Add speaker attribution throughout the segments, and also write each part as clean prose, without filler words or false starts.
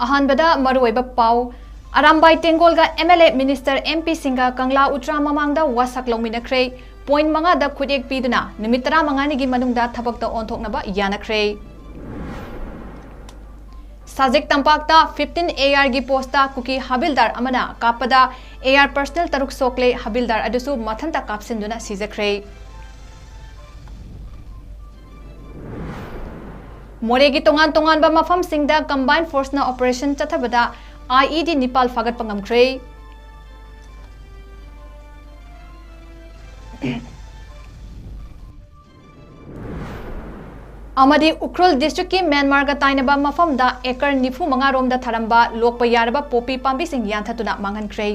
Speaker 1: अहानबदा मरुइबा पाउ Arambai टेंगोलगा MLA minister MP सिंगा कंगला उट्रा ममांगदा वासक लौमिनख्रे point मंगादा खुदेक पीदुना निमित 15 मनुंगदा थबकता ओंथोकनबा यानख्रे Sajik तंपाकता 15 AR गी पोस्टा कुकी हबिलदार अमना कापदा AR पर्सनल तरुक सोकले हबिलदार अदुसु मथंता कापसिंदुना सीजख्रे मोरेगी तोंगान तोंगान बा मफम सिंगदा कंबाइन फोर्स ना operation चथबदा IED Nepal फागत पंगमख्रे अमदी Ukhrul district की म्यांमार का ताइनबा मफमदा एकर 95 रोमदा थरंबा लोकपा यारबा पोपी पांबी सिंह यानथतुना मांगहनख्रे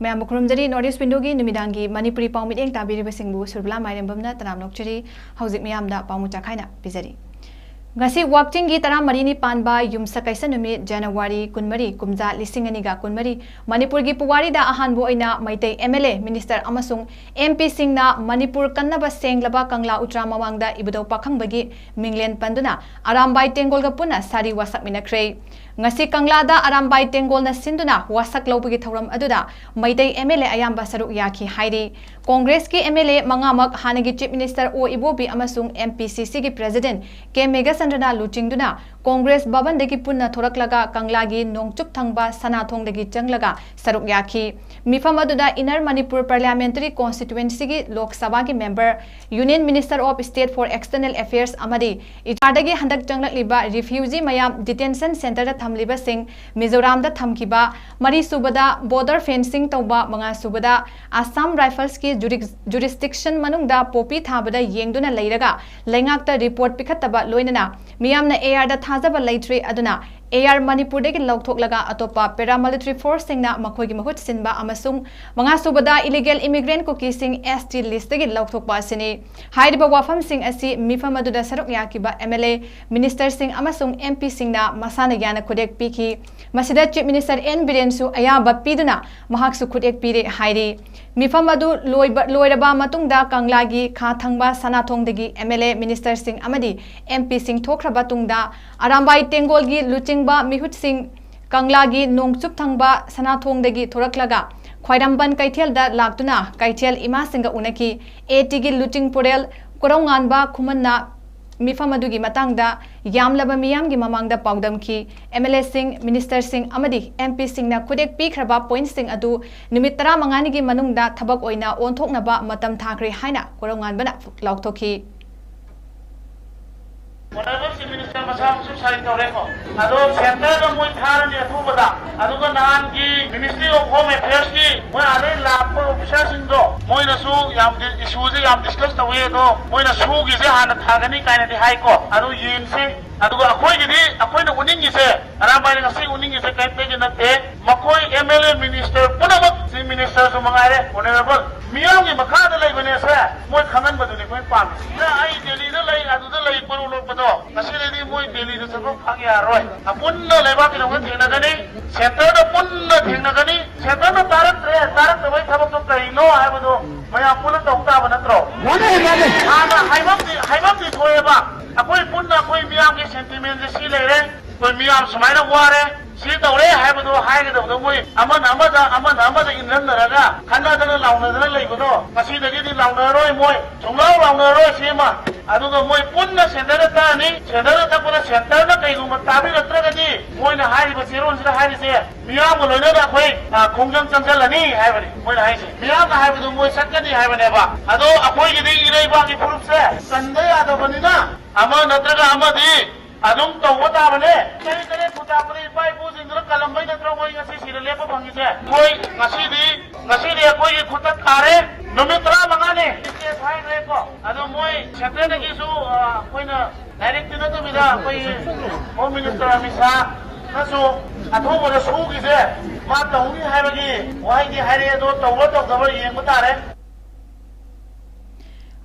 Speaker 1: मैं मुखरुमजरी नॉर्थ ईस्ट विंडो की निमिदांगी Manipuri पाउमिदेंग ताबिरिबसिंगबु Surbala माइरेंबमना तनाम नोकचरी हौजिक मियामदा पाउमु चाखाइना पिजरी ngasi wakting gi tara marini panba yumsa kaisa numi January 13 kumja lising ani ga 13 Manipur gi puwari da ahan bu oina maitai MLA minister amasung MP singna Manipur kannaba senglaba kangla utra mamangda ibudau pakhang bagi minglen panduna arambai tengol ga puna sari wasak minakre ngasi kangla da arambai tengol na sinduna wasak lobagi thoram aduda maitai MLA ayamba saruk yakhi hairi Congress ki MLA mangamak hanagi chief minister o ibobi amasung MPCC gi president 𝐁𝐫𝐸 लुचिंगदुना Congress भवन दगी पुन्ना थोरकलगा कंगलागी नोंगचुप थंगबा सनाथोंग दगी चंगलगा सरुक याखी मिफम अदुदा inner Manipur parliamentary constituency की लोकसभा की member union minister of state for external affairs अमदी इचारदगी हंदक चंगलकलिबा रिफ्यूजी मयाम डिटेंशन सेंटर दा थमलिबा सिंह मिजोराम दा थमकिबा मरी सुबदा बॉर्डर फेंसिंग तौबा मंगा सुबदा आसाम राइफल्स की जुरिस्डिक्शन मनुंगदा पोपी थाबदा येंगदुना लेरगा लेंगाकता रिपोर्ट पिखतबा लोइनना मियामना AR दा थाजबा लेट्रे अदुना AR मणिपुर देगी लौथोकलगा अतोपा पैरामिलिटरी फोर्स सिंगना मखोगी महुत सिनबा अमसुंग मंगा सुबदा इलीगल इमिग्रेंट को किसिंग ST लिस्ट देगी लौथोकबा सिनी हाइरिबा वाफम सिंग असि मिफम अदुदा सरुक याकिबा MLA मिनिस्टर सिंग अमसुंग MP सिंगना मसाना याना खुदेक पीखी मसिदा चीफ मिनिस्टर N बिरेनसु अयाबा पीदुना महाकसु खुदेक पीरे हाइरि मिफम अदु लोइरबा मतुंगदा कंगलागी खा थंगबा सनाथोंगदगी MLA मिनिस्टर सिंग अमदी MP सिंग थोखरबा तुंगदा अरामबाई टेंगोलगी लुचिंगबा मिहुत सिंग कंगलागी नोंगचुप थंगबा सनाथोंगदगी थोरकलगा ख्वाइरंबन कैथेलदा लाक्तुना कैथेल इमा सिंगा उनकी AT गी लुचिंग पुरेल कोरौंगानबा खुमन्ना मिफम अदुगी मतंगदा यामलबा मियाम गी ममांगदा पाउदमकी MLA सिंह मिनिस्टर सिंह अमदी MP सिंगना खुदेक पीखरबा पॉइंट सिंग अदु निमित 15 गी मनुंगदा थबक ओइना ओंथोकनबा मतम थाखरे हाइना कोरौंगानबना लाउथोकी
Speaker 2: Whatever the minister masam su sign toreko ado center ga moi thar ni athu bada ado ga nan ki ministry of home affairs ki moi ade lap officer sing do moi na su yam issue je yam discuss ta we do moi na su gi je han thagani kai na di hai ko ado yin se ado ga akoi gi di akoi na uning gi se ara bai na si uning gi se kai pe gi na te makoi MLA minister punamak si minister su mangare honorable miyam gi makha da lai bane se moi khangan badu ni koi pam na ai delhi da lai adu da lai paru lok bado ngasiredi moi delhi da sabok phang ya roi apunna leba ki nong thena gani center da punna thena gani center da tarak da bai sabok to kai no ai bado mai apuna tokta banatro ana haimam di thoeba akoi punna koi miyam gi sentiment je si lere koi miyam sumaina ware si tawre hai bado hai ga do moi amada inran naraga khanda da launa da lai bado kasi da di launa roi moi chunglau launa roi sema adu ga moi punna center ta ni center ta puna center na kai gum tabi ratra ga di moi na hai ba siron sira hai se miyam lo na da khoi khongjam changal ani hai bari moi na hai se miyam hai bado moi sakka di hai bane ba adu akoi gi di irei ba ki purup se sandai adu bani na ama natra ga ama di adum tawwa ta bane kai kare puta puri pai bu jindra kalambai natra moi ngasi sira lepa bhangi se moi ngasi di akoi gi khutat kare numitra mangane ke thai re ko adu moi chatre na gi su koi na direct na to bida koi home minister amisa na su athu bo su gi se ma tawni hai bagi wai gi hai re do tawwa to gabar yeng mata re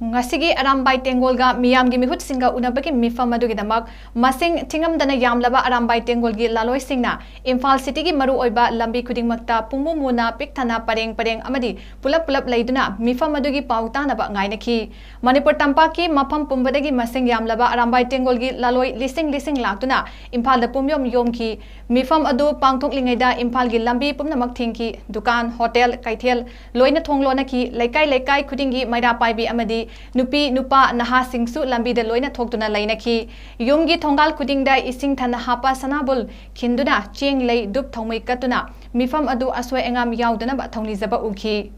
Speaker 1: ngasigi arambai tengolga miyamgi mihut singa unabagi mifam adugi damak masing tingamdana yamlaba arambai tengolgi laloi singna Imphal City gi maru oiba lambi khudingmakta pungmu muna pikthana pareng amadi pulap leiduna mifam adugi pautana ba ngainaki Manipur tampaki mafam pumbadagi masing yamlaba arambai tengolgi laloi lising laktuna Imphal da pumyom yomki mifam adu pangthoklingaida Imphal gi lambi pumnamak thingki dukan hotel kaithel loina thonglonaki laikai khudingi maira paibi amadi nupi nupa naha singsu lambi da loina thoktuna lainaki yumgi thongal khudingda ising thana hapa sanabul khinduna cheng lei dup thongmai katuna mifam adu asoi engam yaudana ba thongli zaba uki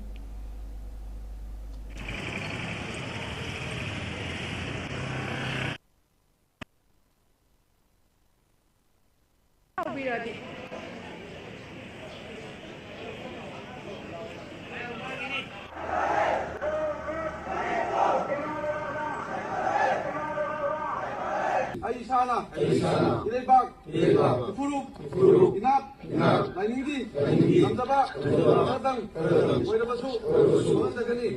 Speaker 3: Aisana, Ilebak, Furuk, Inap, Lainindi, Namdaba, Sadang, Moirabasu, Mandagani,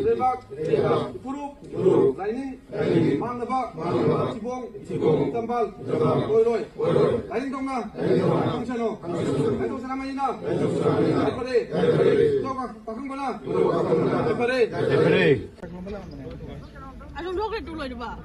Speaker 3: Ilebak, Furuk, Lainin, Mandaba, Tibong, Tambal, Boyroy, Lain Donga, Tongchano, Edo Sanamayina, Epare, Toka, Pakambala, Epare.
Speaker 4: Anong rocket tuloy diba?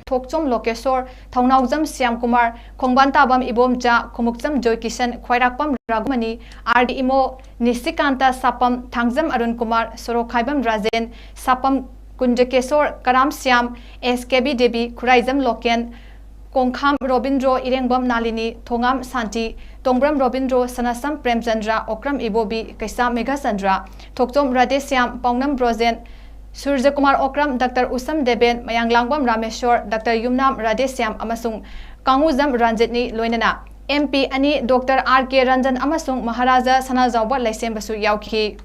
Speaker 1: Thokchom Lokesor, Thongnaujam Syamkumar, Khongbantabam Ibomja, Khomukcham Joykisan, Khwairakpam Ragumani, RD Imo, Nisikanta Sapam, Thangjam Arun Kumar, Sorokhaibam Rajen, Sapam Kunjakesor, Karam Syam, 𝐿𝐶𝐄𝐰𝐬, Khuraizam Loken, Kongkham Robindro Irengbam Nalini, Thongam Santi, Tongbram Robindro Sanasam Premchandra, Okram Ibobi, 𝐂𝐲𝐰𝐬 Sandra, Thokchom Radhesyam, Paungnam Brozen, Surjakumar Okram, Dr. Usam Deben, Mayanglangbam Rameshwar, Dr. Yumnam Radhesyam Amasung, Kanguzam Ranjitni Loinana, MP Ani Dr. R.K. Ranjan Amasung, Maharaja Sanazawba Laisembasu Yauki.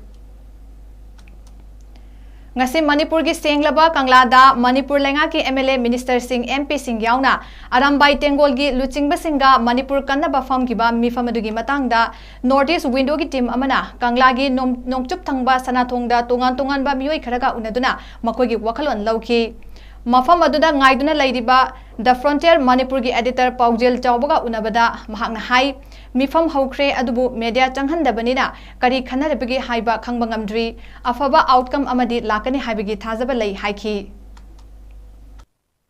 Speaker 1: Ngasi Manipur gi senglaba kanglada Manipur lenga ki MLA Minister Singh MP Singh yauna arambai tengol gi luchingba singa Manipur kanna bafam gi ba mifam adugi matangda Northeast Window gi team amana kangla gi nongchup thangba sanathongda tongan ba mioi kharaga unaduna makoi gi wakhalon lauki mafam aduda ngaiduna lairiba The Frontier Manipur gi editor Paujel Chawbaga unabada mahakna hai mifam haukhre adubu media changhandabanina kari khanarabagi haiba khangba ngamdri afaba outcome amadi lakani haibagi thazaba lei haiki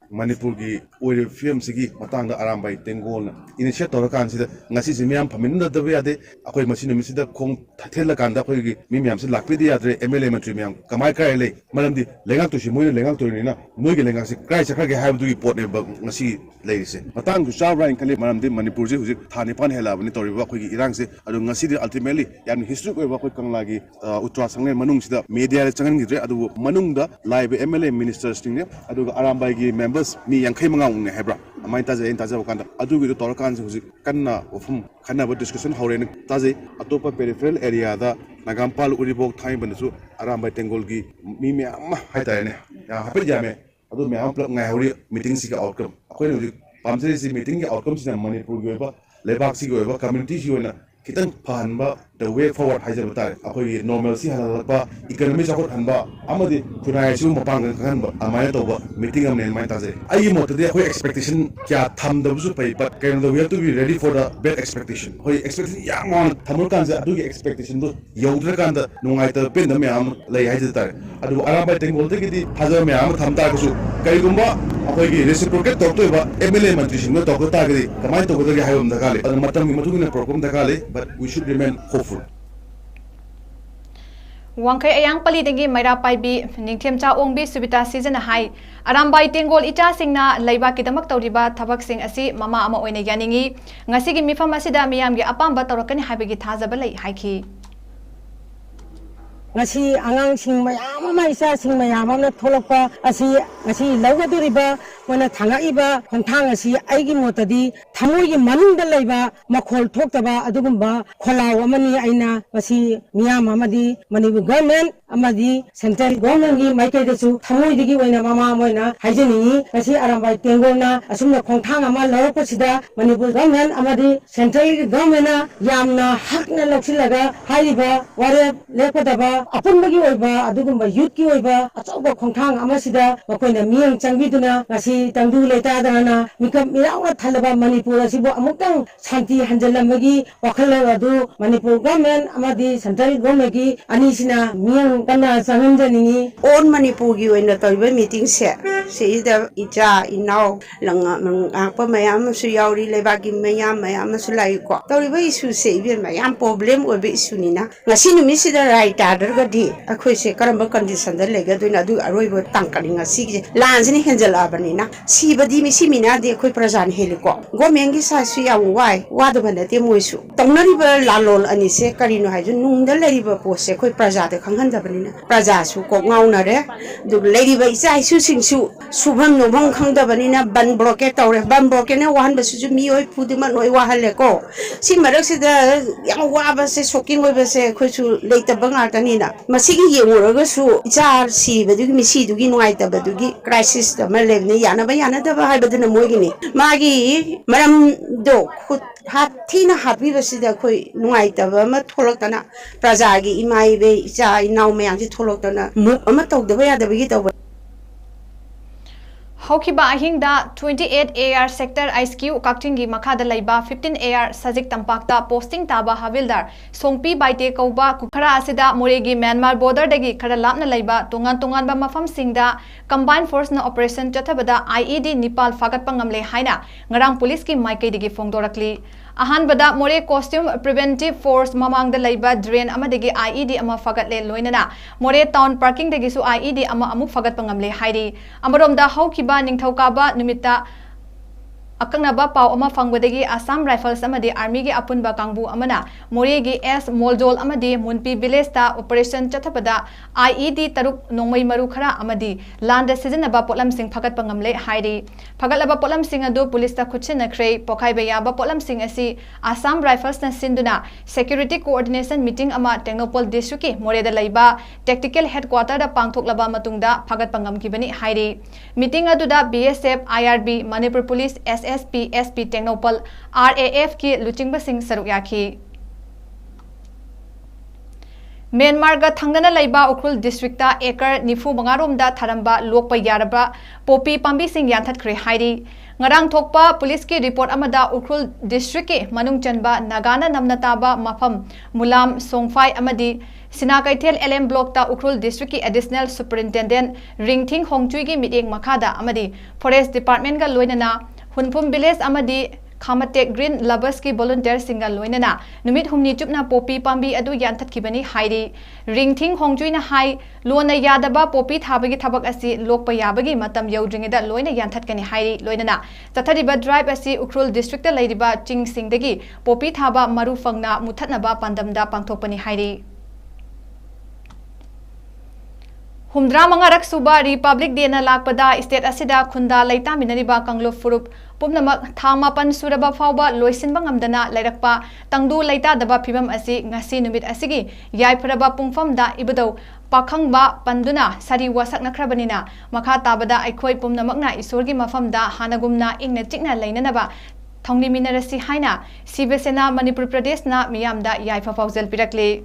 Speaker 5: Manipur gi oil film sigi matanga arambai tengol initiate torakan sida ngasi simiam phaminda dabe ade akoi machine misida khong thela kanda khoi gi mimiam se lakpidi adre MLA mantri miam kamai kai le malamdi lengak to si moina lengak to ni na noi gi lengak se kai sakha gi haibdu gi pot ne ngasi leise matang gu sha rain kali malamdi Manipur ji hujik thani pan hela bani tori ba khoi gi irang se adu ngasi di ultimately yam history ko ba khoi kangla gi utra sangne manung sida media le changan gi dre adu manung da live MLA ministers ting ne adu arambai gi mi yang khai manga unne hebra amai ta je ta je bakanda adu gi tor kan ji kanna ofum khana ba discussion hore ne ta je atopa peripheral area da Nagampal uribok thai bansu arambai tengol gi mi me amma hai ta ne ya hape jame adu me am plug ngai hori meeting si ka outcome akoi ne pamse si meeting gi outcome si Manipur gi ba lebak si gi ba community si na kitang phanba the way forward hajar batar akoi normalcy halaba economy support hanba amadi kunai chu mapang kan ba amai to ba meeting am ne mai ta je ai mo de akoi expectation kya tham da bu pai but kind of we have to be ready for the bad expectation hoi expectation yang on thamul kan ja adu gi expectation do yodra kan da nungai ta pen da me am lai hajar tar adu arabai tengol de gi hajar me am tham ta ku kai gumba akoi gi reciprocate to to ba MLA mantri sing to ko ta gi kamai to ko da gi hayom da kale adu matam gi matu gi program da kale but we should remain hopeful.
Speaker 1: Wangkai ayang palidagi maira paibi ningthem cha ongbi subita season hai arambai tengol icha singna leiba kidamak tawriba thabak sing asi mama ama oina yaningi ngasi gi mifam asida miyam gi apamba tawrakani haibagi thazaba lei haiki
Speaker 4: ngasi angang sing mayam ama isa sing mayam amna tholokpa asi ngasi laugaduriba wana thangaiba khongthang asi aigi motadi thamoi gi manung da leiba makhol thokdaba adugumba kholaw amani aina ngasi miyam amadi Manipur government amadi central government gi mai kai da su thamoi digi oina mama moina haijani ngasi arambai tengona asumna khongthang ama lorok sida manipur government amadi central government na yamna hakna laksilaga hariba ware lepodaba apunbagi oiba adugumba youth ki oiba achauba khongthang ama sida makoina miyang changbiduna ngasi tangdu leta dana mikam mirawa thalaba manipur asibo amukang shanti hanjalamagi wakhala adu manipur government amadi central government gi anisina miyang kana sangamjani
Speaker 6: on manipur gi oina toiba meeting se seida ija inau langa apa mayam su yauri lebagi mayam su lai ko toiba isu se ibe mayam problem obe isu nina ngasi numi sida right order ga di akhoi se karamba condition da lega doina du aroibo tangkali ngasi gi lanjini henjala banina sibadi mi simina de akhoi prajan heliko gomengi sa su ya wai wadu bana te moisu tongnari ba lalol ani se karino haju nungda leriba pose akhoi praja de khanghan banina praja su ko ngauna re du leriba isa isu singsu subham nobam khangda banina ban blockade tawre ban blockade ne wahan basu ju mi oi pudima noi wahale ko si marak se da yang wa ba se shocking oi ba se khoi su leita banga tanina masigi yenguraga su jar si badu mi si du gi noi ta badu gi crisis da ma levne yana da ba hai badu na moi gi ni magi maram do khut hathina happy basida khoi noi ta ba ma tholok tana praja gi imai be ja inau me yang ji tholok tana mu ama tok da ba ya da gi ta
Speaker 1: Haukiba ahingda 28 AR sector 𝐋𝐢𝐯𝐞 makhada laiba 15 AR sajik tampakta posting taba havildar songpi baite kauba kukhara asida moregi Myanmar border dagi khara lapna laiba tongan ba mafam singda combined force na operation chathabada IED Nepal fagat pangamle haina ngarang police ki maikei digi fongdorakli ahanbada more costume preventive force mamang da laiba drain amadagi IED ama fagatle loinana more town parking dagi su IED ama amuk fagat pangamle hairi amarom da haukiba ningthokaba numita akangna pau ama fangbadagi Assam Rifles amadi army gi apunba kangbu amana moregi S Moljol amadi Munpi village ta operation chathabada IED taruk nongmai maru khara amadi land season ba potlam sing phagat pangamle hairi phagalaba potlam sing adu police ta khutchina khrei pokhai ba ya ba potlam sing asi Assam Rifles na sinduna security coordination meeting ama Technopol district ki moreda laiba tactical headquarter da pangthoklaba matungda phagat pangam kibani hairi meeting adu da BSF IRB Manipur police SSP SP Technopol RAF ki luchingba sing saruk yakhi Myanmar ga thangana laiba Ukhrul district ta acre nifu mangarom da tharamba lokpa yaraba popi pambi sing yanthat khre hairi ngarang thokpa police ki report amada Ukhrul district ki manung chanba nagana namnata ba mafam mulam songfai amadi Sinakaithel LM block ta Ukhrul district ki additional superintendent Ringthing Hongchui gi meeting makhada amadi forest department ga loinana Hunpum village amadi Khamatek Green Lovers ki volunteer single loinana numit humni chupna popi pambi adu yanthat kibani hairi Ringthing Hongchui na hai lona yadaba popi thabagi thabak asi lokpa yabagi matam yaudringeda loina yanthat kani hairi loinana tathariba drive asi Ukhrul district ta leiriba ching singdagi popi thaba maru fangna muthatnaba pandamda pangthokpani hairi Humdra mangarak suba Republic Day na lakpada state asida khunda laita minariba kanglo furup pumnamak thamapan suraba fawba loisinba ngamdana lairakpa tangdu laita daba phibam asi ngasi numit asigi yaipharaba pungfamda ibado pakhangba panduna sari wasak nakhrabanina makha tabada aikhoi pumnamakna isorgi mafamda hanagumna ingna chikna lainanaba thongni minarasi haina Sivasena Manipur Pradesh na miyamda yaifa fawjal pirakle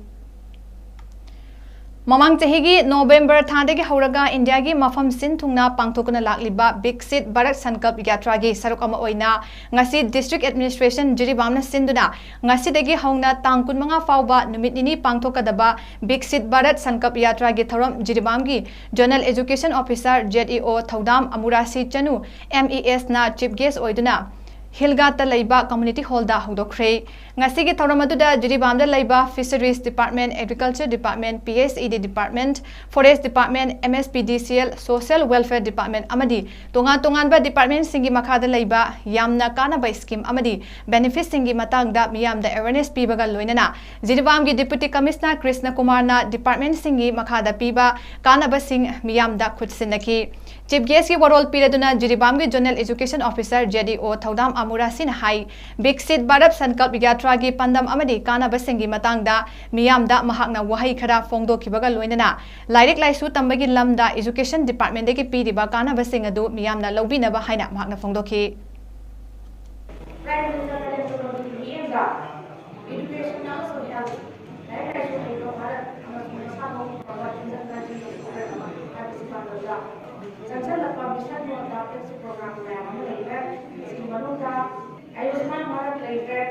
Speaker 1: Mamang chahigi November thandagi hauraga India gi mafam sin thungna pangthokna lakliba Biksit Bharat Sankap Yatra gi saruk ama oina ngasi district administration jiribamna sinduna ngasi dagi hauna tangkun manga fawba numit nini pangthokadaba Biksit Bharat Sankap Yatra gi thoram jiribam gi Journal Education Officer ZEO Thodam Amurasi Chanu MES na chief guest oiduna Hilgata laiba community hall da hudokre ngasi gi thoramadu da jiribam da laiba fisheries department agriculture department PSED department forest department MSPDCL social welfare department amadi tongan ba department singi makhada laiba yamna kana ba scheme amadi benefit singi matang da miyam da awareness pibaga loinana jiribam gi deputy commissioner Krishna Kumar na department singi makhada piba kana ba sing miyam da khutsinaki Chief Guest ki warol piraduna Jiribam ki General Education Officer JDO Thaudam Amurasin hai Biksit Bharat Sankalp Yatra ki pandam amadi kana basengi matangda miyamda mahakna wahai khara fongdo kibaga loinana Lairik Laisu tambagi lamda Education Department de ki piriba kana baseng adu miyamna lobina ba haina mahakna fongdo ki
Speaker 7: Education also helps. Right? I should make a part Central Publishing adopted program later, Simanuka, Ayushman Bharat later,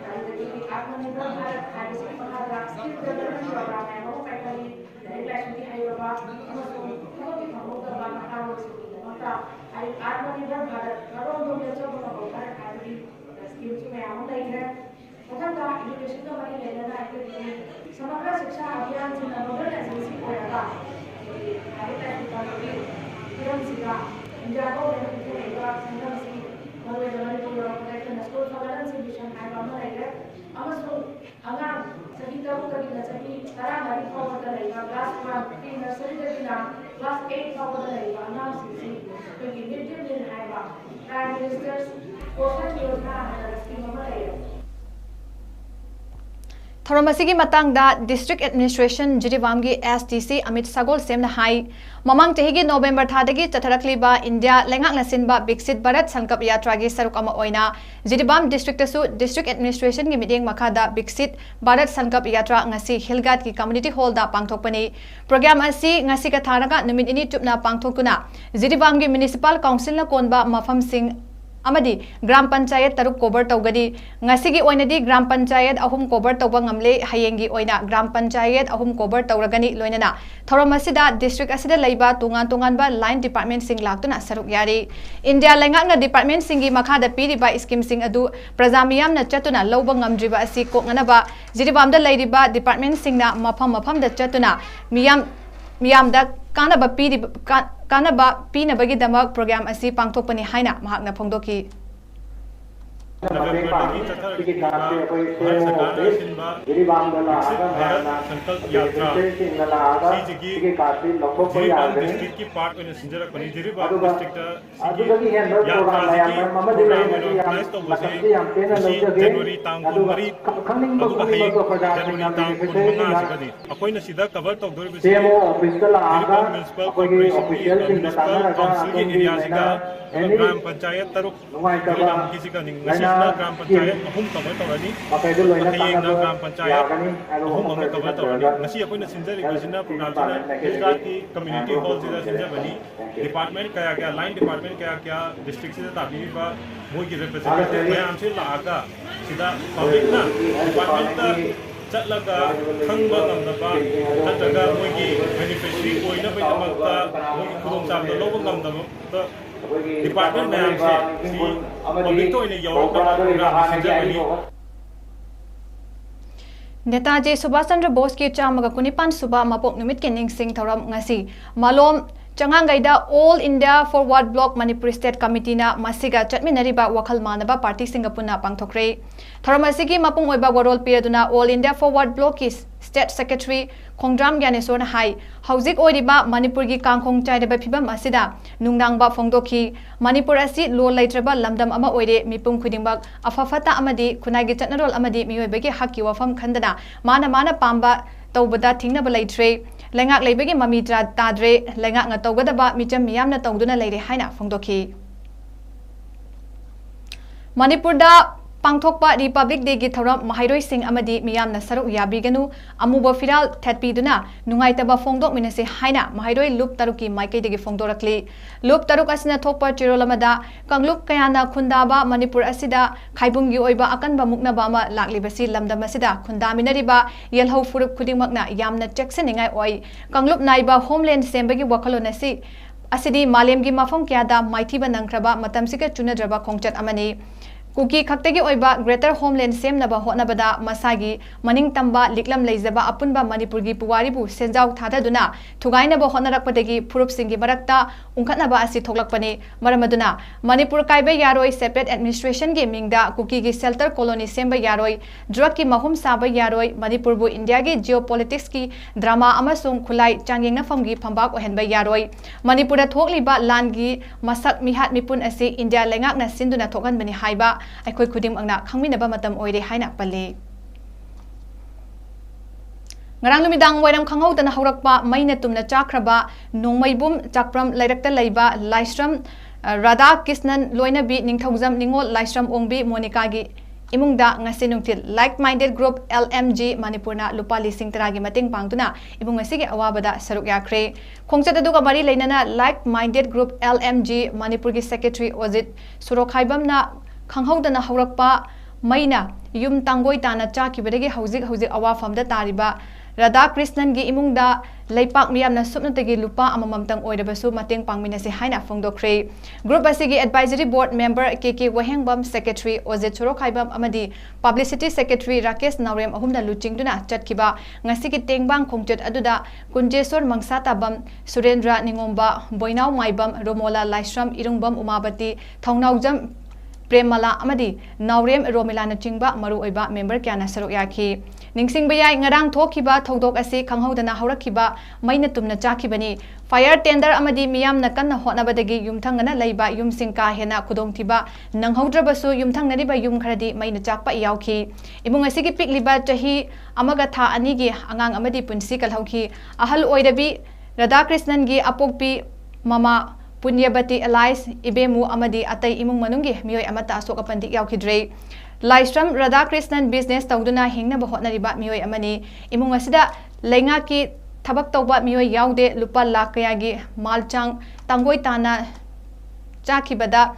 Speaker 7: and the Atmanirbhar Bharat had a skill development program and no faculty, the relation to Hyderabad, Atmanirbhar Bharat, not only the job of Bharat had the skills to later. Education का बड़ी लेना है कि समग्र शिक्षा अभियान से nodal agency को लगा हमारे पैसे का भी किरण सिका इंडिया को बेनिफिट होगा संगम सी मरोए जमाने को प्रोटेक्शन स्कूल फॉरन से मिशन है बामन है अमसो अगर सही तरह का भी सही तरह हमारी फॉरवर्ड रहेगा क्लास 1 3 नर्सरी से बिना क्लास 8 फॉरवर्ड रहेगा ना सी क्योंकि मिड डे मील है बा प्राइम मिनिस्टर्स पोषण योजना है स्कीम में है
Speaker 1: Thoramasi matangda District Administration Jiribam gi STC Amit Sagol semna hai mamang chehigi November thadagi chatharakliba India lengak nasinba Biksit Bharat Sankalp Yatra gi saruk ama oina Jiribam District su District Administration gi mideng makhada Biksit Bharat Sankalp Yatra ngasi Hilgat ki Community Hall da pangthokpani program asi ngasi ka tharaga numit ini tupna pangthokuna Jiribam gi Municipal Council na konba mafam sing amadi Gram Panchayat taruk cover tawgadi ngasigi oinadi Gram Panchayat ahum cover tawba ngamle hayengi oina Gram Panchayat ahum cover tawragani loinana thoramasida district asida leiba tungan ba line department sing laktuna saruk yari India lengak na department singi makhada piriba scheme sing adu prajamiyam na chatuna lawba ngamdriba asi kokngana ba Jiribam da leiriba department singna mafam da chatuna miyam da kanaba pina bagi damak program asi pangthokpani haina mahakna phongdoki
Speaker 8: Gram Panchayat taruk Gram Panchayat ahum cover tawani na Gram Panchayat ahum cover tawani ngasi akoina sinjari gajina program sina Hilgat ki community hall sida sinjabani department kaya line department kaya district sida tabi ba moi ki representative mayam se laaga sida public na department ta chatlaga khangba ngamnaba nataga moi ki beneficiary oina bai damakta moi ki khudong sabda lobo ngamnaba ta department mayam se si public to ine yaw program sinjabani
Speaker 1: Netaji Subhash Chandra Bose ki chamaga kunipan suba mapok numit ke ningsing thoram ngasi malom Changangaida All India Forward Bloc Manipur State Committee na masiga chatminariba wakhal manaba party singapuna pangthokre thoramasigi mapung oiba warol piraduna All India Forward Bloc ki State Secretary Khongdram Gyanesor na hai hauzik oiriba Manipur gi kangkhong chaidaba phibam asida nungnangba phongdoki Manipur asi lo laitraba lamdam ama oire mipum khudingbak afafata amadi khunagi chatnarol amadi miyoibagi hakki wafam khandana mana pamba tawbada thingna balaitre lengak leibagi mamitra tadre lengak nga tawgadaba micham miyamna tawduna leire haina phongdoki Manipur da pangthokpa Republic Day gi thoram mahairoi sing amadi miyamna saruk yabiganu amuba firal thatpiduna nungaitaba phongdok minase haina mahairoi loop taruki maikei degi phongdorakli loop taruk asina thokpa chirolamada kanglup kayana khundaba Manipur asida khaibumgi oiba akanba muknaba ma laklibasi lamdam asida khundaminariba yelhau furup khudingmakna yamna chekseningai oi kanglup naiba homeland sembagi wakhalonasi asidi malemgi mafam kyada maithiba nangkraba matamsika chunadraba khongchat amani Kuki Kaktagi Oiba, Greater Homeland Semnaba Hotnabada, Masagi, Maning Tamba, Liklam Lazaba, Apunba, Manipurgi, Puwaribu, Senjau Tadaduna, Tugainaba Honarakpatagi, Purup Singi Barakta, Unkatnaba Asi Toklakpani, Maramaduna, Manipur Kaiba Yaroi, Separate Administration Gaming da, Kuki Shelter Colony Semba Yaroi, Draki Mahum Saba Yaroi, Manipurbu India Gi Geopolitics Ki, Drama Amasung Kulai, Changyang Famgi, Pambak Ohenba Yaroi, Manipura Tokliba, Langi, Masak Mihat Mipun Asi, India Lengak na Sinduna Tokan Bani Haiba. Aikoi kudim angna khangminaba matam oire haina pale ngarang lumidang wairam khanghaudana haurakpa maina tumna chakraba nongmaibum chakpram lairakta leiba laisram Radha Krishnan loinabi ningthaujam ningol laisram ongbi Monica gi imungda ngasi nungtil like minded group LMG Manipurna lupa lising taragi mating pangtuna ibung ngasigi awabada saruk yakre khongchat aduga mari leinana like minded group LMG Manipur gi secretary Ozit Surokhaibam na Khanghaudana Haurakpa Maina Yum Tangoi Tana Chakibadagi Hauzik Awafamda Tariba Radha Krishnan gi imungda Leipak Miyamna Supnatagi Lupa Amamamtang Oidabasu Mating Pangminasi Haina Fongdokre Group Asigi Advisory Board Member 𝐿𝐻𝐸𝐬 Secretary Ozit Chorokhaibam Amadi Publicity Secretary Rakesh Naurem Ahumna Luchingduna Chatkiba Ngasigi Tengbang Khongchat Aduda Kunjesor Mangsatabam Surendra Ningomba Boinau Maibam Romola Laisram Irungbam Umabati Thongnaujam Premala Amadi Naurem Romilana Chingba Maru Oiba member Kyana Saruk Yaki Ningsing Bayai Ngarang Thokiba Thodok Asi Khanghaudana Haurakiba Maina Tumna Chakibani Fire Tender Amadi Miyam Nakanna Hotnabadagi Yumthangana Leiba Yumsing Ka Hena Kudongtiba Nanghaudrabasu Yumthangnariba Yum Kharadi Maina Chakpa Yauki Ibung Asigi Pikliba Chahi Amaga Tha Anigi Angang Amadi Punsi Kalhauki Ahal Oidabi Radha Krishnan gi Apokpi Mama Punyabati Allies Ibemu Amadi Atai Imung Manungi Miyoi Amata Asok Apandik Yaukidre Laisram Radha Krishnan business Tauduna Hingna Bahotnariba Miyoi Amani Imung Asida Lengaki Tabak Tauba Miyoi Yaude Lupa Lakayagi Malchang Tangoi Tana Chakibada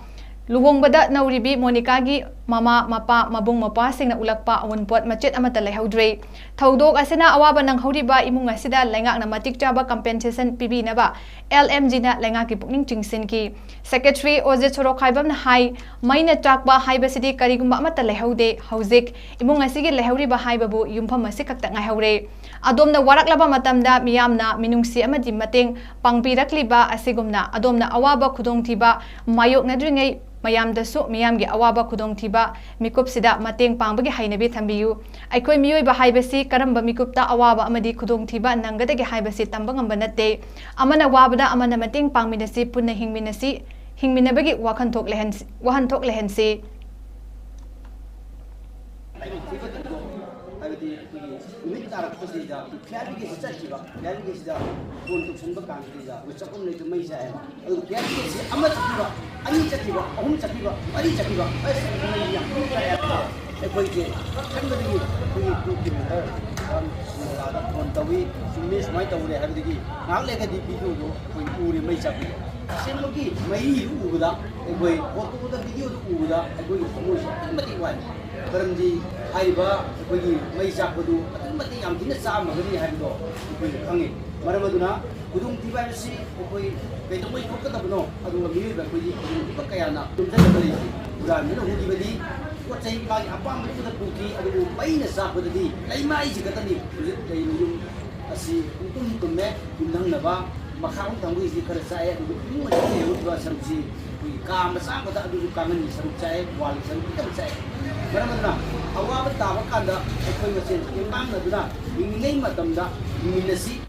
Speaker 1: Luhongbada Nauribi Monica gi Mama Mapa Mabung Mapa Singna Ulakpa Awunpot Machet Amata Lehaudre Thaudok Asina Awaba Nang Haudiba Imung Asida Lengak na Matik Chaba Compensation PB Naba LMG na Lengaki Pukning Chingsinki Secretary Ozit Chorokhaibam na Hai Maina Chakba Haiba City Karigumba Amata Lehaude Hauzik Imung Asigi Lehauriba Haibabu Yumpam Masikakta Ngahaure Adomna Waraklaba Matamda Miyamna Minungsi Amadi Mating Pangpirakliba Asigumna Adomna Awaba Kudongtiba Mayok Nadringai Mayamdasu Miyamgi Awaba Kudongtiba Mikupsida Mateng Pangbagi Hainabi Tambiyu Aikoi Miyoi Bahaibasi Karamba Mikupta Awaba Amadi Kudongtiba Nangadagi Haibasi Tambangam Banate Amana Wabada Amana Mateng Pangminasi Punna Hingminabagi Wahantok Lehensi
Speaker 9: Numit tarakpasida clarification chachiba clarification phone to sunba kanida we chakum le to mai jai adu clarification amma chakiba ani chakiba ahum chakiba ari chakiba ai mai ya kaya e koi je thangdagi koi 2 kilometer la phone tawi simis mai tawre habdigi ngak le ga di video go koi uri mai chakiba semagi mai ubuda e koi photo da video ubuda e koi phone mati wai karamji haiba koi mai chakdu mati yam dina sam magani haido koi khangi maramaduna kudung tibasi koi beto mai kokadabno adu mi ba koi kudung kayana tumda bali udan mina hudi bali ko chai ba apa mai kuda buki adu mai na sa kudadi lai mai jigatani dai yum asi tum tumme yumnang na ba makhang tangui si khar sai adu mu mai ne udwa samji koi ka masa bata adu kangan sam chai wal sam tam chai maramaduna awaba taba kanda koi masen imbang na duna ingilei matamda minasi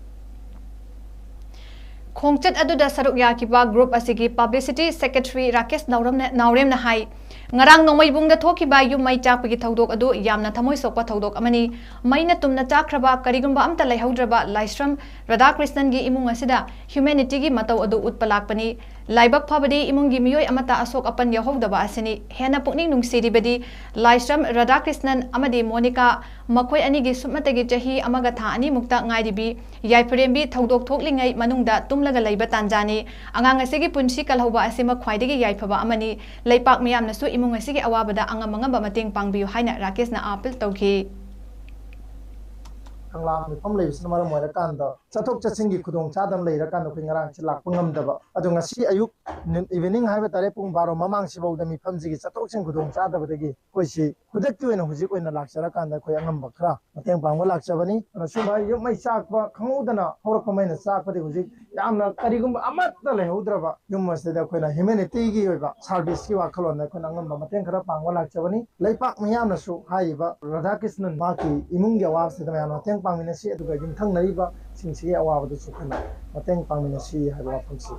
Speaker 1: Khongchat Aduda Saruk Yakiba Group Asigi Publicity Secretary Rakesh Naurem na Hai Ngarang Nongmaibungda Thokiba Yum Mai Chakpagi Thaudok Adu Yamna Thamoi Sokpa Thaudok Amani Maina Tumna Chakraba Karigumba Amta Leihaudraba Laisram Radha Krishnan gi Imung Asida Humanity gi Matau Adu Utpalakpani Laibak Phabadi Imung gi Miyoi Amata Asok Apan Yahovdaba Asini Hena Pukning Nungsiribadi Laisram Radha Krishnan Amadi Monica Makoi Anigi Summatagi Chahi Amaga Tha Ani Mukta Ngairibi Yaipurembi Thaudok Thoklingai Manungda Tumlaga Leiba Tanjani Angang Asigi Punsi Kalhauba Asima Khwaidagi Yaipaba Amani Leipak Miyamnasu Imung Asigi Awabada Angamangamba Mating Pangbiyu Haina Rakesh na appeal Tauki
Speaker 10: Anglam mi pam lei sin mara moira kan da chathok chasing khudong chadam leira kan khoi ngarang chi lak pangam daba adu ngasi ayuk evening haiba tare pung 12 mamang sibau da mi phamji gi chathok sing khudong chadaba dagi koi si khudak tu ena hujik oina laksara kan da khoi angam bakra mateng pangwa laksabani ana suma yuk mai sak ba khangudana horak pamaina sak padi hujik yamna karigum amat da le hudraba yum masda khoi na humanity gi oiba service ki wakhalon da khoi angam ba mateng khara pangwa laksabani leipak miyamna su haiba radha krishnan ba ki imung ya wa se da mayam mateng pangmina si adu ga jim thang naiba singsi ya wa ba su khana mateng pangmina si haiba phamsi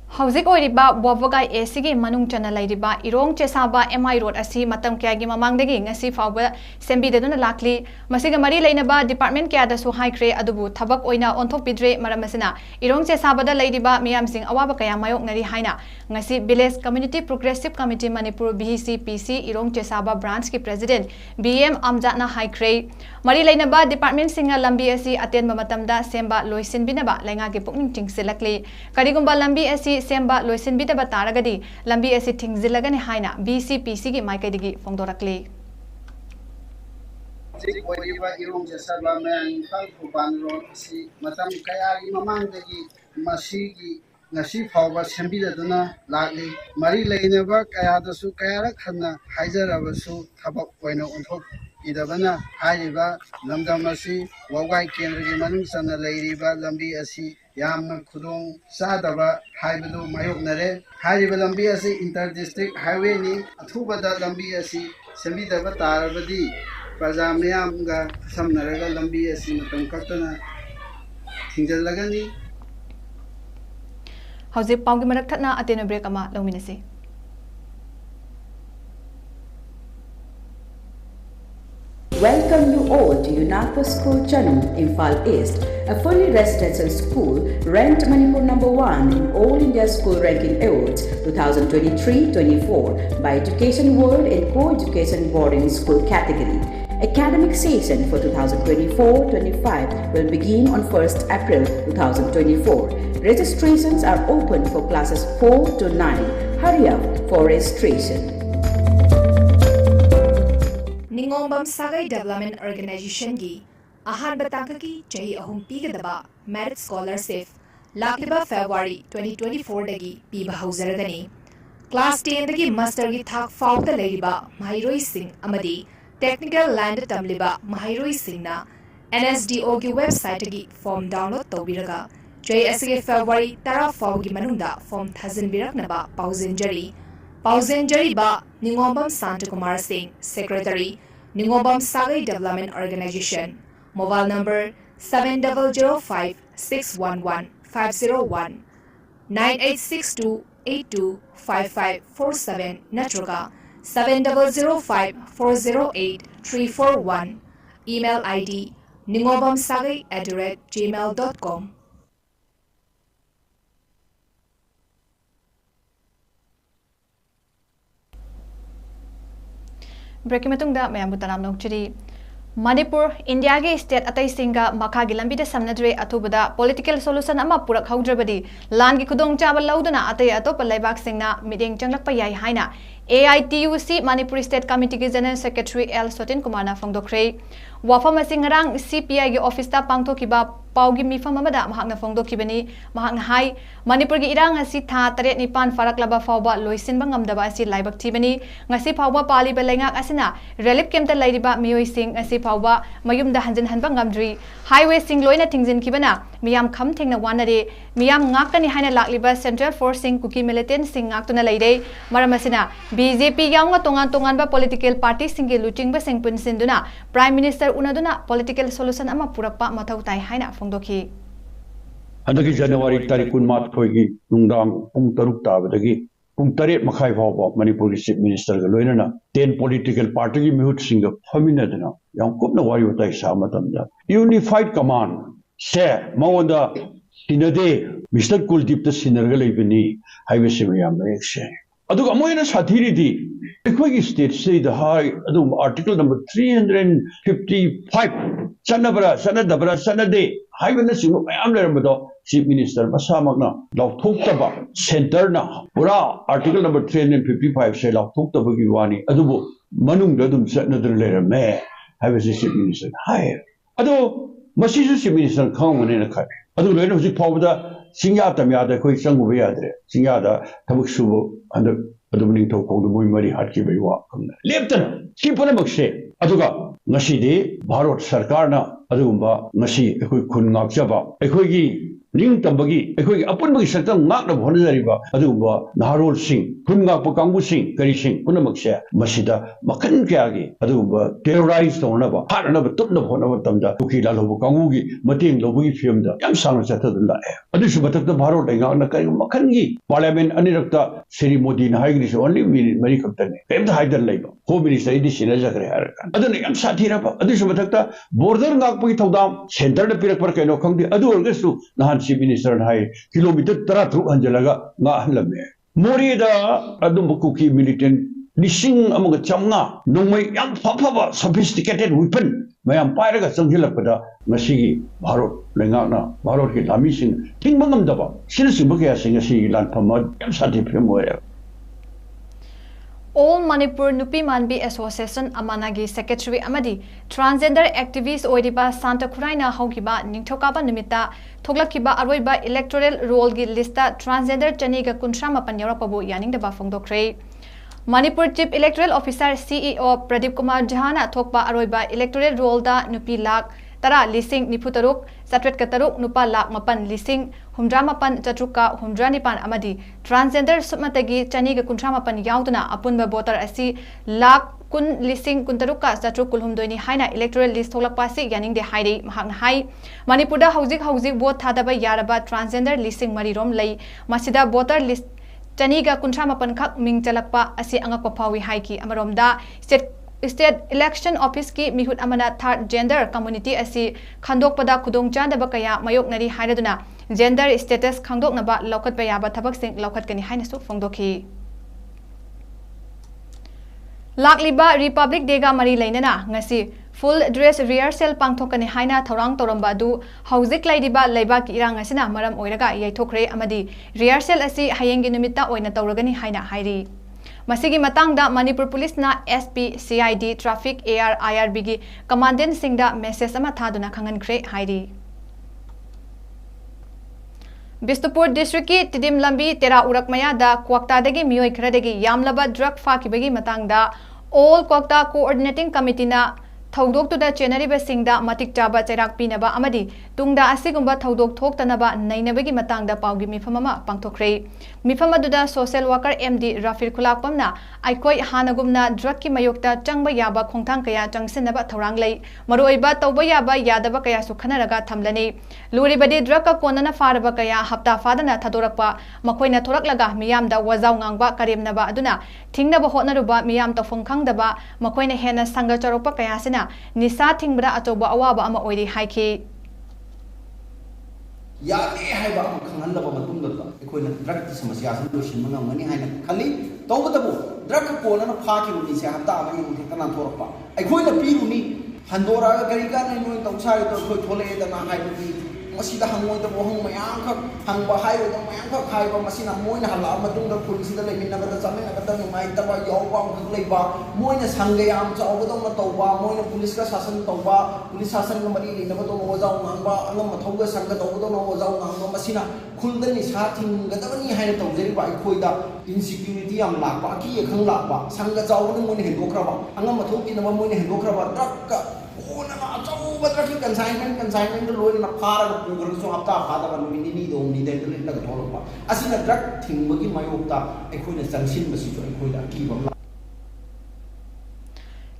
Speaker 1: Hauzik oiriba Bovagai Esigi Manung Chana Ladiba, Irong Chesaba, MI Road Asi, Matam Kagi Mamang Degi, Nasi Fauba, Sembi de Duna Lakli, Masiga Mari Lainaba, Department Kada Su High Cray Adubu, Tabak Oina, Ontok Pidre, Maramasina, Irong Chesaba da Ladiba, Miam Sing Awabakaya Mayok Nari Haina, Nasi Biles Community Progressive Committee Manipur BC PC, Irong Chesaba Branch Ki President, BM Amjatna High Cray, Mari Lainaba, Department Singa Lambi Asi, Aten Mamatamda, Semba, Loisin Binaba, Langa Ki Pukning Ting Selakli, Karigumba Lambi Asi, Semba Loisin Bida Bataragadi, Lambi Asi Tingzilagani Haina, BCPC gi Maikadigi Fongdorakli.
Speaker 9: Irong Chesaba Mayang Kuban Road si Matam Kayagi Mamandagi Masigi Nasi Fauba Sembidaduna Lakli, Mari Lainaba Kayadasu Kayara Khana, Haizarabasu, Tabak Bueno Untok Idabana, Haiba, Lamdamasi, Wawai Kendri Manung Sana Ladiba, Lambi Asi. Yam Kudong Sadaba, Haibu Mayok Nare, Haiba Lambiasi, Inter-District Highway ni, Atubada Lambiasi, Semidaba Tarabadi, Pazamiamga, Sam Naraga Lambiasi, Matam Katana, Tingalagani.
Speaker 1: How's it Paugi Marakatna at break ama Luminasi?
Speaker 11: Welcome you all to UNAPO School Channel, Imphal East, a fully residential school ranked Manipur #1 in All India School Ranking Awards 2023-24 by Education World in Co-Education Boarding School category. Academic session for 2024-25 will begin on 1st April 2024. Registrations are open for classes 4 to 9. Hurry up for registration.
Speaker 12: ꯅꯤꯡꯉꯣꯝꯕꯝ ꯁꯥꯒꯩ development ꯑꯣꯔꯒꯅꯥꯏꯖꯦꯁꯟꯒꯤ ꯑꯍꯥꯟꯕ ꯇꯥꯡꯀꯛꯀꯤ ꯆꯍꯤ 3 ꯄꯤꯒꯗꯕ merit scholarship ꯂꯥꯛꯂꯤꯕ ꯐꯦꯕ꯭ꯔꯨꯋꯥꯔꯤ 2024ꯗꯒꯤ ꯄꯤꯕ ꯍꯧꯖꯔꯒꯅꯤ꯫ Class 10ꯗꯒꯤ ꯃꯥꯁꯇꯔꯒꯤ ꯊꯥꯛ ꯐꯥꯎꯕꯗ ꯂꯩꯔꯤꯕ ꯃꯍꯩꯔꯣꯏꯁꯤꯡ ꯑꯃꯗꯤ ꯇꯦꯛꯅꯤꯀꯦꯜ ꯂꯥꯏꯟꯗ ꯇꯝꯂꯤꯕ ꯃꯍꯩꯔꯣꯏꯁꯤꯡꯅ NSDOꯒꯤ ꯋꯦꯕꯁꯥꯏꯠꯇꯒꯤ ꯐꯣꯔꯝ ꯗꯥꯎꯟꯂꯣꯗ ꯇꯧꯕꯤꯔꯒ ꯆꯍꯤ ꯑꯁꯤꯒꯤ ꯐꯦꯕ꯭ꯔꯨꯋꯥꯔꯤ 10 ꯐꯥꯎꯕꯒꯤ ꯃꯅꯨꯡꯗ ꯐꯣꯔꯝ ꯊꯥꯖꯤꯟꯕꯤꯔꯛꯅꯕ ꯄꯥꯎꯖꯦꯟꯖꯔꯤ꯫ ꯄꯥꯎꯖꯦꯟꯖꯔꯤꯕ ꯅꯤꯡꯉꯣꯝꯕꯝ ꯁꯥꯟꯇꯀꯨꯃꯥꯔ ꯁꯤꯡ, secretary, Ningobam Sagai Development Organization, mobile number 7005-611-501, 9862-825547, Natroka 7005-408-341, email ID ningobamsagai@gmail.com.
Speaker 1: Breaking Matungda, Mayambutanam Nokchiri. Manipur, India ge state atai singa makha gi lambi de samnadre atubada political solution ama purak haudrabadi lan gi khudong chaba lauduna atai atop laibak singna mideng changlakpa yai haina AITUC Manipur State Committee ki General Secretary L Sotin Kumana Fongdokre wafam singarang CPI gi office ta pangthokiba paugi mifam amada mahakna fongdokibani mahakna hai Manipur gi irang asi tha 7-9 faraklaba fawba loisin bangamdaba asi laibak thibani ngasi fawba pali belengak asina relief camp ta lairiba miyoi sing asi fawba mayumda hanjin hanba ngamdri highway sing loina tingjin kibana miyam kham thengna wanare miyam ngakani haina lakliba Central Force sing kuki militant sing ngaktuna leire maramasina BJP yaunga tongan ba political party singe looting ba sing punsinduna Prime Minister unaduna political solution ama purakpa mathau tai haina fongdoki
Speaker 13: Hadagi January tarik 19 khoigi nungdang pung 3 tabadagi pung 8 makhai phawba Manipur Chief Minister ga loinana 10 political party gi mihut singa phaminadana yang kupna wari utai sa matamda unified command se maonda sinade Mr. Kuldeep ta sinarga leibani highway simyam ekse aduga moina sathiridi ekhoi state say the high adu article number 355 sanabra sanadabra sanade highway na singo mayam lerambado Chief Minister masamakna lauthokta center na pura article number 355 say lauthokta gi wani adubu manung da dum satnadra lerame highway Chief Minister high adu मसीजु chief minister खांगने न खाने अदु lion हुजिक फावदा सिंया तमयादा कोई संगुबे यादरे सिंयादा थबक सुबो अंद अदुमनि थौ खौदु मोय मरि हाटकी बैवा खमना लेप्तन सी पुनमक्से अदुगा ngasi भारत सरकारना अदुगुम्बा ngasi एखोय खुन ngakjaba एखोयगी ring tambagi एखोयगी अपुनबगी सक्तम ngakna होनजरिबा अदुगुम्बा नारोल Singh खुन ngakpa कांगबु सिंह करि सिंह पुनमक्से मसिदा मखन क्यागी अदुगुम्बा टेरराइज तौनबा हारनबा तुपना होनबा तमदा कुकी लालोबु कांगुगी मतेंग लोबुगी फिल्मदा याम सांग चथदुला अदुसु बतकदा भारत लेंगाना करि मखनगी पार्लियामेंट अनिरक्ता श्री मोदी ना हाइगिस ओनली मिनिट मरी खप्तने केमदा हाइदर लेबा होम मिनिस्टर इदि सिना जगरे हारका अदुने याम साथीरबा अदुसु बतकता बोर्डर ngakpagi थौदाम सेंटर दे पिरक पर कैनो खंगदि अदु ओरगसु नहान चीफ मिनिस्टर हाइ किलोमीटर 13 हंजलगा nga हलमे मोरीदा अदुम कुकी मिलिटेंट लिसिंग अमग चमना नोंमै याम फफबा सोफिस्टिकेटेड वेपन मयाम पाइरगा चंगजिलकपदा ngasiगी भारत लेंगाना भारत की लामी सिंह थिंगमंगमदबा सिनसुबा कया सिंह सिगी लानफम याम साथी फिल्म होया
Speaker 1: All Manipur Nupi Manbi Association Amanagi Secretary Amadi Transgender Activist Oidiba Santa Kuraina Hokiba Ningthokaba Nimita Thoglakiba Aroiba Electoral Roll Gi Lista Transgender Chaniga Kunshama Panyorapabu Yaning the Bafongdokre Manipur Chief Electoral Officer CEO Pradeep Kumar Jahana Thokba Aroiba Electoral Roll da Nupi Lak Tara Lising Niputaruk Satwet Kataruk Nupa Lak Mapan Lising Humdra Mapan Chatruka Humdra Nipan Amadi Transgender Summatagi Chaniga Kuntramapan Yauduna Apunba Voter Asi Lak Kun Lising Kuntaruka Satruk Kulhumdoni Haina Electoral List Holakpasi Yaning de Haide Mahang Hai Manipurda Hauzik Vote Thadaba Yaraba Transgender Lising Marirom Lay Masida Voter List Chaniga Kuntramapan Kak Ming Chalakpa Asi Angakpa Pawi Haiki Amaromda State Election Office ki mihut amana third gender community asi khandokpada khudong chandaba kaya mayok nari haiduna gender status khangdoknaba lokhat bayaba thabak sing lokhat kani haina su phongdokhi Lakliba Republic Day ga mari leinana ngasi full dress rehearsal pangthokani haina thorang toramba du hauzik laidiba leiba ki irang asina maram oiraga yaithokre amadi rehearsal asi hayengi numita oina tawragani haina hairi Masigi matangda Manipur Police na SP CID Traffic AR IRB gi commandant singda message ama thaduna khangan khre hairi Bisnupur district ki Tidim Lambi Tera Urak Maya da Kwakta dagi miyoi khradagi yamlaba drug fakibagi matangda all Kwakta coordinating committee na Thaudok to the Chenariba Singda Matik Chaba Cherak Pinaba Amadi Tungda Asigumba Thaudok Thoktanaba Nainabagi Matangda Paugi Mifamama Pangtokre Mifamaduda social worker MD Rafir Kulakpamna Aikoi Hanagumna Draki Mayokta Changba Yaba Kongtang Kaya Changsinaba Thoranglay Maroiba Tauba Yaba Yadaba Kaya Sukhanaraga Thamlani Luribadi Draka Konana Faraba Kaya Hapta Fadana Thadorakpa Makoina Thoraklaga Miyamda Wazau Ngangba Karimnaba Aduna Tingnaba Hotnaruba Miyam Tafongkangdaba Makoina Hena Sanga Charopa Kaya Sina Nisa Tingbra Atoba Awaba Ama Oidi Haiki
Speaker 9: यादे है बाप खान लबा मतुम दबा कोई न drug की समस्या से लोशन मंगा मनी है न खाली तो बतबो ड्रग को न फाकी मुनी से हफ्ता मनी मुनी तना थोरपा आई कोई न पीरुनी हंदोरा गरी का न नो तौसाय तो कोई थोले दना हाय मुनी मसीदा हंगोय तो बोहंग मयां ख हंगबा हाय तो मयां ख खायबा मसीना मोयना हला मतुम द पुलिस द लेमिन न तमे न त नुमाय तबा योबा खक लेबा मोयना संगे याम चावदो न तौबा मोयना पुलिस का शासन तौबा पुलिस शासन न मरी लेनब तो ओजाव ngangba angam mathauga sanga tawdo no ojaw ngangba masina khulda ni sa thinggadabani haina tawjeri ba khoida insecurity am lakpa ki khang lakpa sanga chawna moine hendokraba angam mathau ki na moine hendokraba trakka ona na chawba trakki consignment loi na phara pugar so hafta phada ba ni do ni de na thorpa asina trak thingbagi mayokta ekhoina changsin basi jo ekhoida ki bam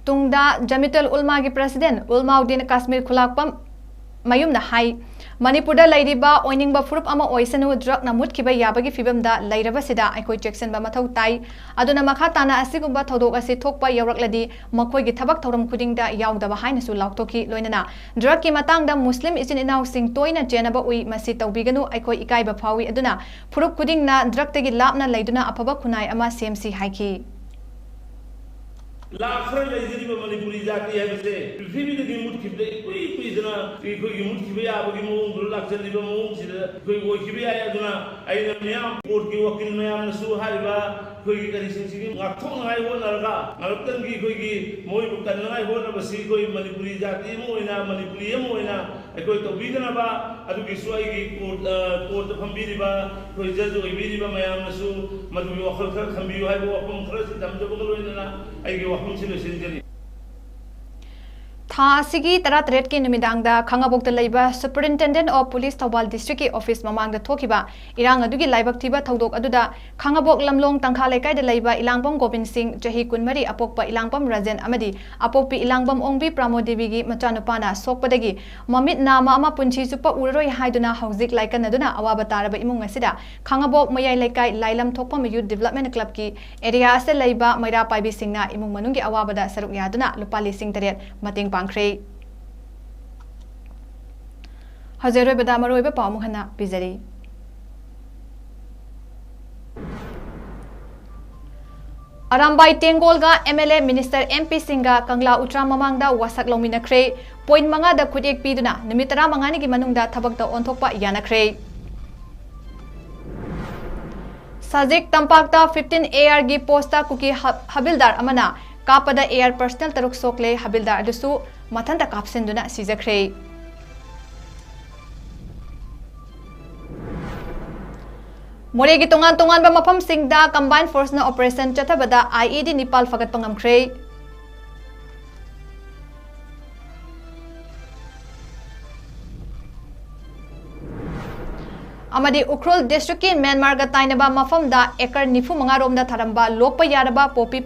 Speaker 1: Tungda Jamitul Ulma gi President Ulmauddin Kashmir Khulakpam Mayumna Hai Manipurda Laidiba Oiningba Furup Ama Oisanu Drug Namut Kiba Yabagi Fibamda Lairaba Sida Aikoi Jackson Bamathau Tai Aduna Makhatana Asigumba Thodok Asi Thokpa Yawrakladi Makoi gi Thabak Thoram Khudingda Yaudaba Hainasu Lauktoki Loinana Drug ki Matangda Muslim Isin Inau Sing Toina Jenaba Ui Masi Taubiganu Aikoi Ikaiba Phawi Aduna Furup Khudingna Drug Tagi Lapna Laiduna Apaba Khunai Ama CMC Haiki
Speaker 2: Lakhar लेजरी में मणिपुरी जाति है बसे पृथ्वी में की मुठ खिबले कोई जना कोई मुठ खिबे आबगी मोंग दुल लाक्चल दिबे मोंग सिदा कोई वो खिबे आया दुना आइना मियाम कोर्ट की वकील मियाम नसु हारिबा कोई करी सिंसिगी ngakthong ngai ho narga ngalaptan की कोई की मोई बुकन ngai हो न बसी कोई मणिपुरी जाति मोइना मणिपुरी मोइना ꯑꯩꯈꯣꯏ ꯇꯧꯕꯤꯗꯅꯕ ꯑꯗꯨꯒꯤꯁꯨ ꯑꯩꯒꯤ ꯀꯣꯔꯠꯇ ꯐꯝꯕꯤꯔꯤꯕ ꯑꯩꯈꯣꯏ ꯖꯖ ꯑꯣꯏꯕꯤꯔꯤꯕ ꯃꯌꯥꯝꯅꯁꯨ ꯃꯗꯨꯒꯤ ꯋꯥꯈꯜ ꯈꯔ ꯈꯟꯕꯤꯌꯨ ꯍꯥꯏꯕ ꯋꯥꯐꯝ ꯈꯔꯁꯤ ꯊꯝꯖꯕꯒ ꯂꯣꯏꯅꯅ ꯑꯩꯒꯤ ꯋꯥꯐꯝꯁꯤ ꯂꯣꯏꯁꯤꯟꯖꯔꯤ
Speaker 1: ꯊꯥ ꯑꯁꯤꯒꯤ 13 ꯀꯤ ꯅꯨꯃꯤꯗꯥꯡꯗ ꯈꯥꯡꯉꯕꯣꯛꯇ ꯂꯩꯕ ꯁꯨꯄꯔꯤꯟꯇꯦꯟꯗꯦꯟꯠ ꯑꯣꯐ ꯄꯨꯂꯤꯁ ꯊꯧꯕꯥꯜ ꯗꯤꯁꯇ꯭ꯔꯤꯛꯀꯤ ꯑꯣꯐꯤꯁ ꯃꯃꯥꯡꯗ ꯊꯣꯛꯈꯤꯕ ꯏꯔꯥꯡ ꯑꯗꯨꯒꯤ ꯂꯥꯏꯕꯛ ꯊꯤꯕ ꯊꯧꯗꯣꯛ ꯑꯗꯨꯗ ꯈꯥꯡꯉꯕꯣꯛ ꯂꯝꯂꯣꯡ ꯇꯪꯈꯥ ꯂꯩꯀꯥꯏꯗ ꯂꯩꯕ ꯏꯂꯥꯡꯕꯝ ꯒꯣꯕꯤꯟ ꯁꯤꯡ ꯆꯍꯤ 24 ꯑꯄꯣꯛꯄ ꯏꯂꯥꯡꯕꯝ ꯔꯥꯖꯦꯟ ꯑꯃꯗꯤ ꯑꯄꯣꯛꯄꯤ ꯏꯂꯥꯡꯕꯝ ꯑꯣꯡꯕꯤ ꯄ꯭ꯔꯥꯃꯣꯗꯦꯕꯤꯒꯤ ꯃꯆꯥꯅꯨꯄꯥꯅ ꯁꯣꯛꯄꯗꯒꯤ ꯃꯃꯤꯠ ꯅꯥꯝꯃ ꯑꯃ ꯄꯨꯟꯁꯤ ꯆꯨꯞꯄ ꯎꯔꯔꯣꯏ ꯍꯥꯏꯗꯨꯅ ꯍꯧꯖꯤꯛ ꯂꯥꯏꯀꯟꯅꯗꯨꯅ ꯑꯋꯥꯕ ꯇꯥꯔꯕ ꯏꯃꯨꯡ ꯑꯁꯤꯗ ꯈꯥꯡꯉꯕꯣꯛ ꯃꯌꯥꯏ ꯂꯩꯀꯥꯏ ꯂꯥꯏꯂꯝ ꯊꯣꯛꯄꯝ ꯌꯨꯠ ꯗꯤꯕꯦꯂꯞꯃꯦꯟꯠ ꯀ꯭ꯂꯕꯀꯤ ꯑꯦꯔꯤꯌꯥ ꯑꯁꯤꯗ ꯂꯩꯕ ꯃꯩꯔꯥ ꯄꯥꯏꯕꯤꯁꯤꯡꯅ ꯏꯃꯨꯡ ꯃꯅꯨꯡꯒꯤ ꯑꯋꯥꯕꯗ ꯁꯔꯨꯛ ꯌꯥꯗꯨꯅ ꯂꯨꯄꯥ 8,000 ꯃꯇꯦꯡ ꯄꯥꯡꯈ꯭ꯔꯦ ꯍꯧꯖꯤꯛꯔꯣꯏꯕꯗ ꯃꯔꯨꯑꯣꯏꯕ ꯄꯥꯎ ꯑꯃꯨꯛ ꯍꯟꯅ ꯄꯤꯖꯔꯤ ꯑꯔꯥꯝꯕꯥꯏ ꯇꯦꯡꯒꯣꯜꯒ MLA ꯃꯤꯅꯤꯁꯇꯔ MP ꯁꯤꯡꯒ ꯀꯪꯂꯥ ꯎꯇ꯭ꯔꯥ ꯃꯃꯥꯡꯗ ꯋꯥꯁꯛ ꯂꯧꯃꯤꯟꯅꯈ꯭ꯔꯦ ꯄꯣꯏꯟꯠ 5ꯗ ꯈꯨꯠꯌꯦꯛ ꯄꯤꯗꯨꯅ ꯅꯨꯃꯤꯠ 15ꯅꯤꯒꯤ ꯃꯅꯨꯡꯗ ꯊꯕꯛꯇ ꯑꯣꯟꯊꯣꯛꯄ ꯌꯥꯅꯈ꯭ꯔꯦ ꯁꯥꯖꯤꯛ ꯇꯝꯄꯥꯛꯇ 15 ARꯒꯤ ꯄꯣꯁꯇ ꯀꯨꯀꯤ ꯍꯕꯤꯜꯗꯥꯔ ꯑꯃꯅ ꯀꯥꯞꯄꯗ AR ꯄꯔꯁꯅꯦꯜ 6 ꯁꯣꯛꯂꯦ ꯍꯕꯤꯜꯗꯥꯔ ꯑꯗꯨꯁꯨ ꯃꯊꯟꯇ ꯀꯥꯞꯁꯤꯟꯗꯨꯅ ꯁꯤꯖꯈ꯭ꯔꯦ ꯃꯣꯔꯦꯒꯤ ꯇꯣꯉꯥꯟꯕ ꯃꯐꯝꯁꯤꯡꯗ ꯀꯝꯕꯥꯏꯟ ꯐꯣꯔꯁꯅ ꯑꯣꯄꯔꯦꯁꯟ ꯆꯠꯊꯕꯗ IED 9 ꯐꯒꯠꯄ ꯉꯝꯈ꯭ꯔꯦ ꯑꯃꯗꯤ ꯎꯈ꯭ꯔꯨꯜ ꯗꯤꯁꯇ꯭ꯔꯤꯛꯀꯤ ꯃ꯭ꯌꯥꯟꯃꯥꯔꯒ ꯇꯥꯏꯅꯕ ꯃꯐꯝꯗ ꯑꯦꯀꯔ 95 ꯔꯣꯝꯗ ꯊꯥꯔꯝꯕ ꯂꯣꯛꯄ ꯌꯥꯔꯕ ꯄꯣꯄꯤ